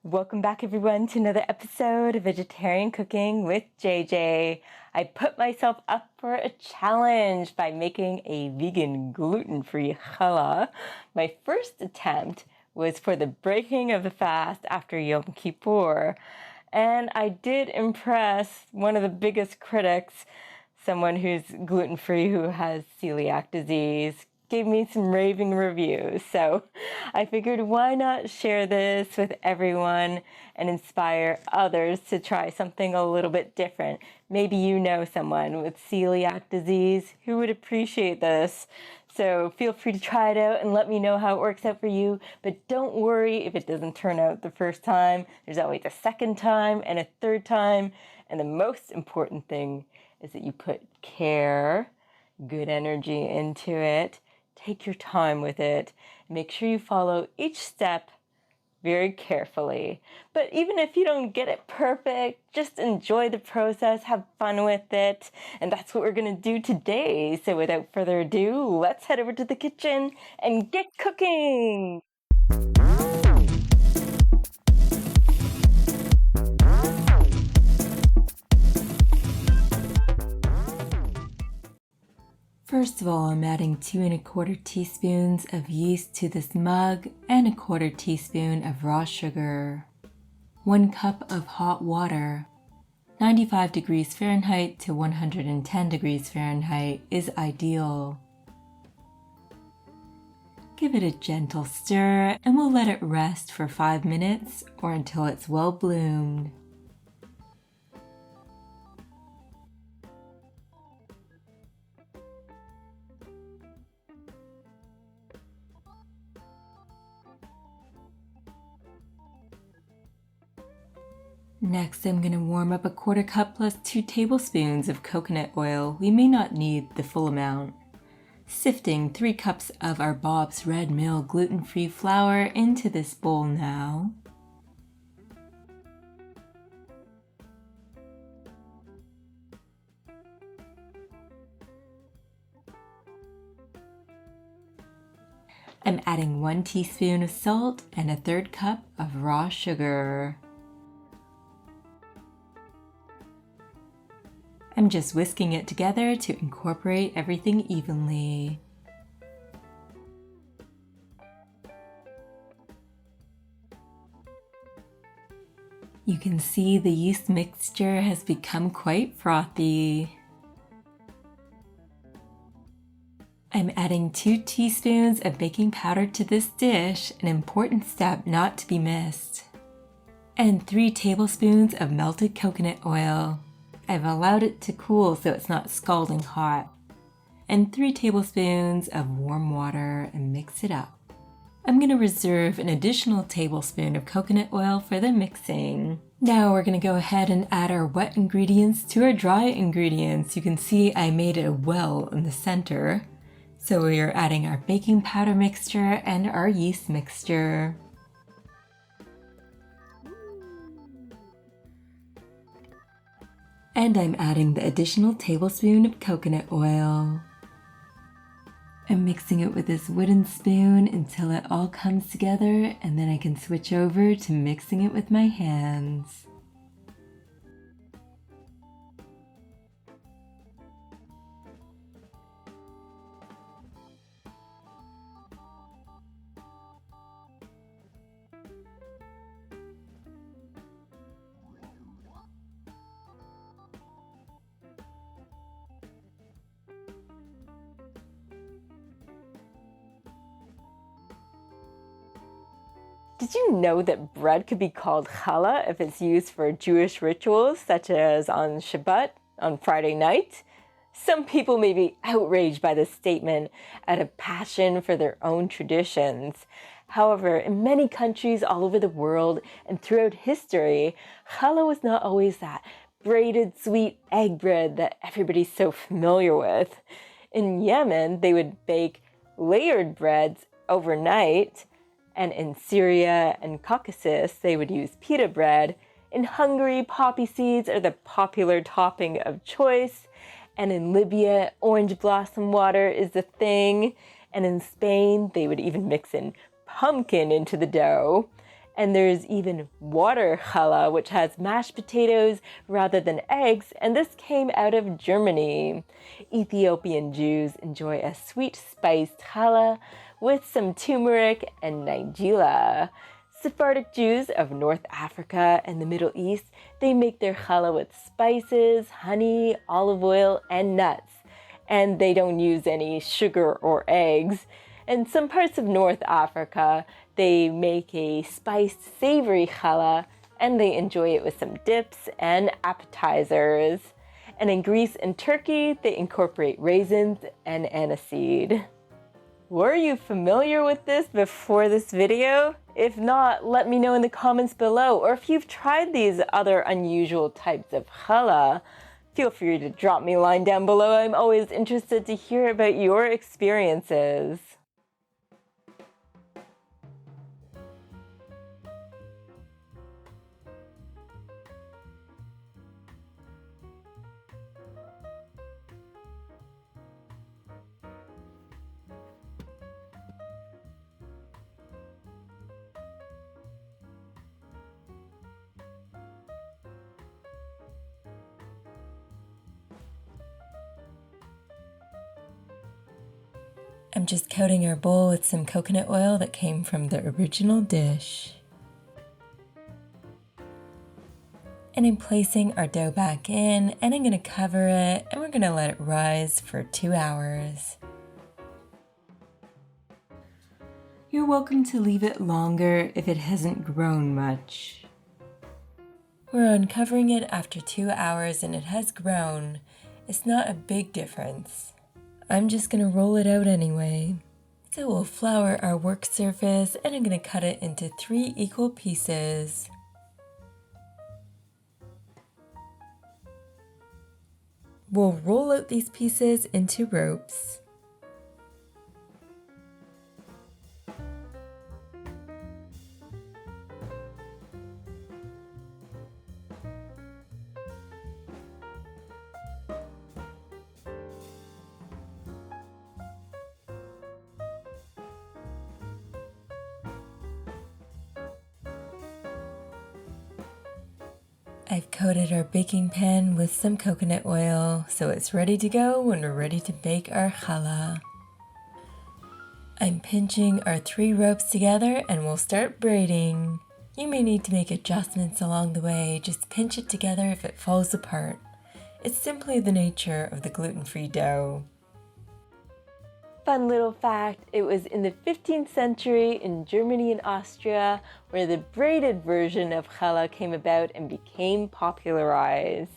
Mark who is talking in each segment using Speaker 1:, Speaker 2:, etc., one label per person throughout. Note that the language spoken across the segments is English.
Speaker 1: Welcome back everyone to another episode of Vegetarian Cooking with JJ. I put myself up for a challenge by making a vegan gluten-free challah. My first attempt was for the breaking of the fast after Yom Kippur, and I did impress one of the biggest critics, someone who's gluten-free who has celiac disease. Gave me some raving reviews, so I figured why not share this with everyone and inspire others to try something a little bit different. Maybe you know someone with celiac disease who would appreciate this. So feel free to try it out and let me know how it works out for you. But don't worry if it doesn't turn out the first time. There's always a second time and a third time. And the most important thing is that you put care, good energy into it. Take your time with it. Make sure you follow each step very carefully. But even if you don't get it perfect, just enjoy the process, have fun with it. And that's what we're going to do today. So without further ado, let's head over to the kitchen and get cooking. First of all, I'm adding 2 1/4 teaspoons of yeast to this mug and 1/4 teaspoon of raw sugar. 1 cup of hot water. 95 degrees Fahrenheit to 110 degrees Fahrenheit is ideal. Give it a gentle stir and we'll let it rest for 5 minutes or until it's well bloomed. Next, I'm going to warm up a 1/4 cup plus 2 tablespoons of coconut oil. We may not need the full amount. Sifting 3 cups of our Bob's Red Mill gluten-free flour into this bowl now. I'm adding 1 teaspoon of salt and 1/3 cup of raw sugar. I'm just whisking it together to incorporate everything evenly. You can see the yeast mixture has become quite frothy. I'm adding 2 teaspoons of baking powder to this dish, an important step not to be missed, and 3 tablespoons of melted coconut oil. I've allowed it to cool so it's not scalding hot, and 3 tablespoons of warm water and mix it up. I'm going to reserve an additional tablespoon of coconut oil for the mixing. Now we're going to go ahead and add our wet ingredients to our dry ingredients. You can see I made a well in the center. So we are adding our baking powder mixture and our yeast mixture. And I'm adding the additional tablespoon of coconut oil. I'm mixing it with this wooden spoon until it all comes together, and then I can switch over to mixing it with my hands. Did you know that bread could be called challah if it's used for Jewish rituals, such as on Shabbat, on Friday night? Some people may be outraged by this statement out of passion for their own traditions. However, in many countries all over the world and throughout history, challah was not always that braided sweet egg bread that everybody's so familiar with. In Yemen, they would bake layered breads overnight, and in Syria and Caucasus, they would use pita bread. In Hungary, poppy seeds are the popular topping of choice. And in Libya, orange blossom water is the thing. And in Spain, they would even mix in pumpkin into the dough. And there's even water challah, which has mashed potatoes rather than eggs, and this came out of Germany. Ethiopian Jews enjoy a sweet spiced challah with some turmeric and nigella. Sephardic Jews of North Africa and the Middle East, they make their challah with spices, honey, olive oil, and nuts. And they don't use any sugar or eggs. In some parts of North Africa, they make a spiced, savory challah, and they enjoy it with some dips and appetizers. And in Greece and Turkey, they incorporate raisins and aniseed. Were you familiar with this before this video? If not, let me know in the comments below, or if you've tried these other unusual types of challah, feel free to drop me a line down below. I'm always interested to hear about your experiences. I'm just coating our bowl with some coconut oil that came from the original dish. And I'm placing our dough back in, and I'm going to cover it, and we're going to let it rise for 2 hours. You're welcome to leave it longer if it hasn't grown much. We're uncovering it after 2 hours and it has grown. It's not a big difference. I'm just going to roll it out anyway. So we'll flour our work surface, and I'm going to cut it into 3 equal pieces. We'll roll out these pieces into ropes. I've coated our baking pan with some coconut oil, so it's ready to go when we're ready to bake our challah. I'm pinching our 3 ropes together and we'll start braiding. You may need to make adjustments along the way, just pinch it together if it falls apart. It's simply the nature of the gluten-free dough. Fun little fact, it was in the 15th century in Germany and Austria where the braided version of challah came about and became popularized.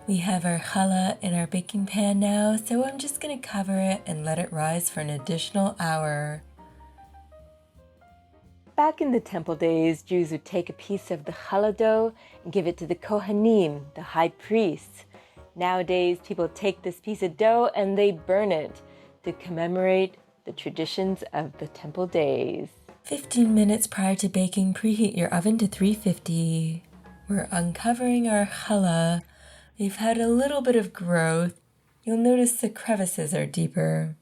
Speaker 1: We have our challah in our baking pan now, so I'm just going to cover it and let it rise for an additional hour. Back in the temple days, Jews would take a piece of the challah dough and give it to the Kohanim, the high priests. Nowadays, people take this piece of dough and they burn it to commemorate the traditions of the temple days. 15 minutes prior to baking, preheat your oven to 350. We're uncovering our challah. We've had a little bit of growth. You'll notice the crevices are deeper.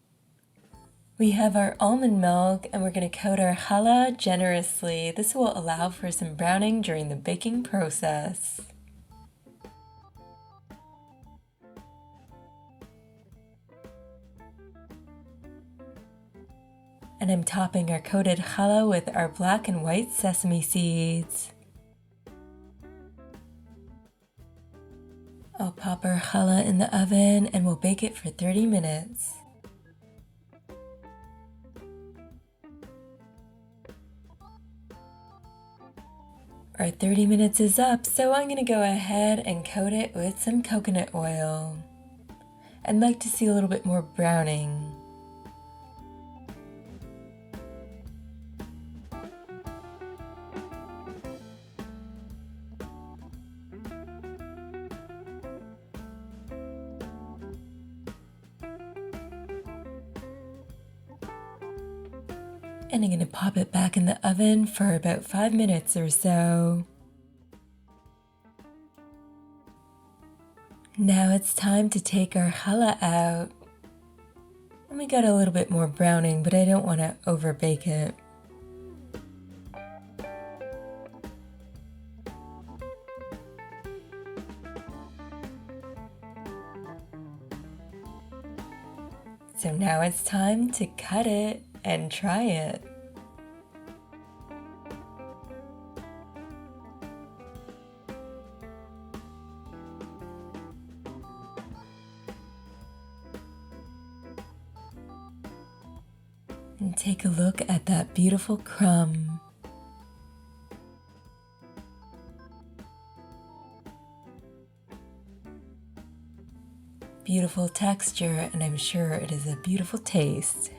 Speaker 1: We have our almond milk, and we're going to coat our challah generously. This will allow for some browning during the baking process. And I'm topping our coated challah with our black and white sesame seeds. I'll pop our challah in the oven and we'll bake it for 30 minutes. Our 30 minutes is up, so I'm going to go ahead and coat it with some coconut oil. I'd like to see a little bit more browning. And I'm going to pop it back in the oven for about 5 minutes or so. Now it's time to take our challah out. And we got a little bit more browning, but I don't want to over bake it. So now it's time to cut it and try it. And take a look at that beautiful crumb. Beautiful texture, and I'm sure it is a beautiful taste.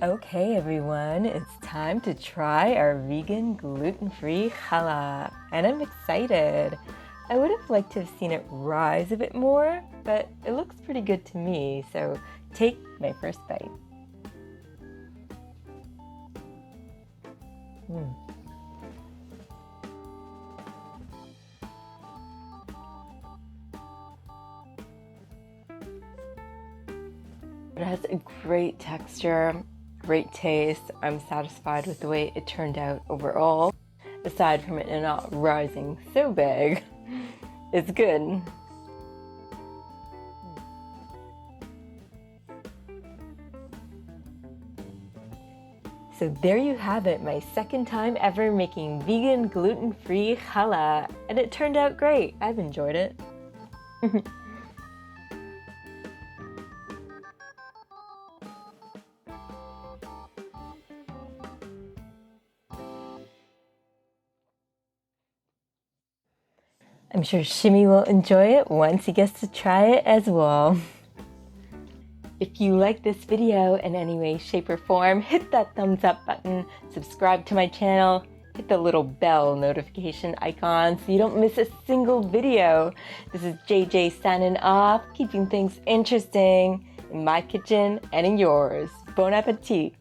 Speaker 1: Okay everyone, it's time to try our vegan gluten-free challah, and I'm excited. I would have liked to have seen it rise a bit more, but it looks pretty good to me, so take my first bite. It has a great texture, great taste. I'm satisfied with the way it turned out overall. Aside from it not rising so big, it's good. So there you have it, my second time ever making vegan gluten-free challah, and it turned out great. I've enjoyed it. I'm sure Shimmy will enjoy it once he gets to try it as well. If you like this video in any way, shape, or form, hit that thumbs up button, subscribe to my channel, hit the little bell notification icon so you don't miss a single video. This is JJ signing off, keeping things interesting in my kitchen and in yours. Bon appetit!